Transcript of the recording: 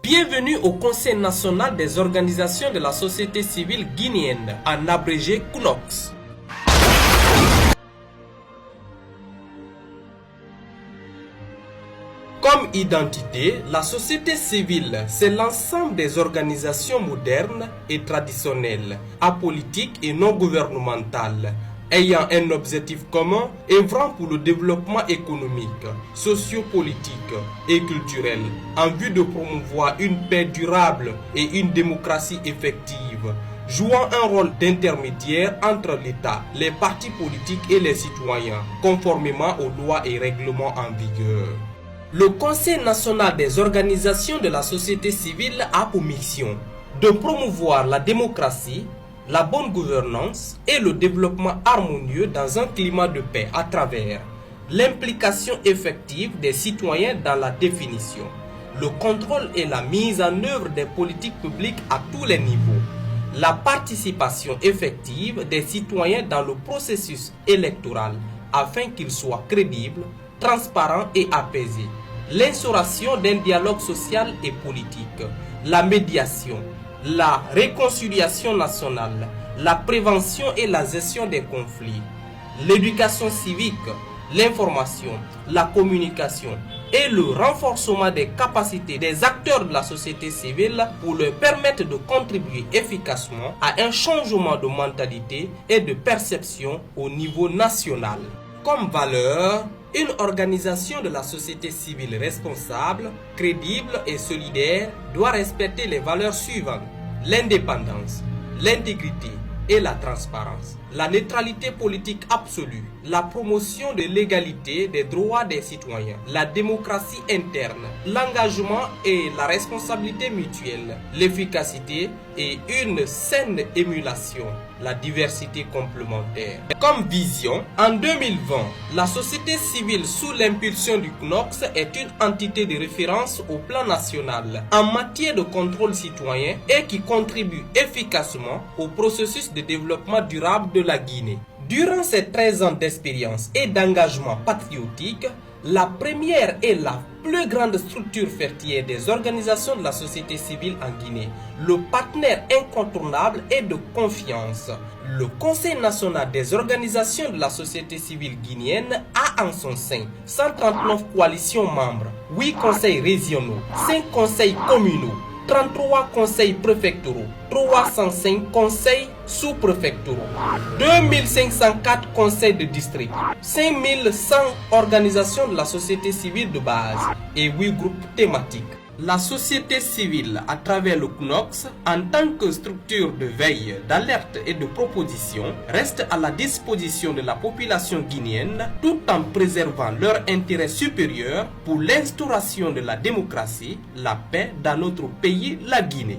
Bienvenue au Conseil national des organisations de la société civile guinéenne, en abrégé CNOX. Comme identité, la société civile, c'est l'ensemble des organisations modernes et traditionnelles, apolitiques et non gouvernementales, ayant un objectif commun, œuvrant pour le développement économique, sociopolitique et culturel, en vue de promouvoir une paix durable et une démocratie effective, jouant un rôle d'intermédiaire entre l'État, les partis politiques et les citoyens, conformément aux lois et règlements en vigueur. Le Conseil national des organisations de la société civile a pour mission de promouvoir la démocratie, la bonne gouvernance et le développement harmonieux dans un climat de paix à travers l'implication effective des citoyens dans la définition, le contrôle et la mise en œuvre des politiques publiques à tous les niveaux, la participation effective des citoyens dans le processus électoral afin qu'il soit crédible, transparent et apaisé, l'instauration d'un dialogue social et politique, la médiation, la réconciliation nationale, la prévention et la gestion des conflits, l'éducation civique, l'information, la communication et le renforcement des capacités des acteurs de la société civile pour leur permettre de contribuer efficacement à un changement de mentalité et de perception au niveau national. Comme valeur, une organisation de la société civile responsable, crédible et solidaire doit respecter les valeurs suivantes: l'indépendance, l'intégrité et la transparence, la neutralité politique absolue, la promotion de l'égalité des droits des citoyens, la démocratie interne, l'engagement et la responsabilité mutuelle, l'efficacité et une saine émulation, la diversité complémentaire. Comme vision, en 2020, la société civile sous l'impulsion du CNOX est une entité de référence au plan national en matière de contrôle citoyen et qui contribue efficacement au processus de développement durable de la Guinée. Durant ces 13 ans d'expérience et d'engagement patriotique, la première et la plus grande structure fertière des organisations de la société civile en Guinée, le partenaire incontournable et de confiance, le Conseil national des organisations de la société civile guinéenne a en son sein 139 coalitions membres, 8 conseils régionaux, 5 conseils communaux, 33 conseils préfectoraux, 305 conseils sous-préfectoraux, 2504 conseils de district, 5100 organisations de la société civile de base et 8 groupes thématiques. La société civile, à travers le CNOX, en tant que structure de veille, d'alerte et de proposition, reste à la disposition de la population guinéenne tout en préservant leur intérêt supérieur pour l'instauration de la démocratie, la paix dans notre pays, la Guinée.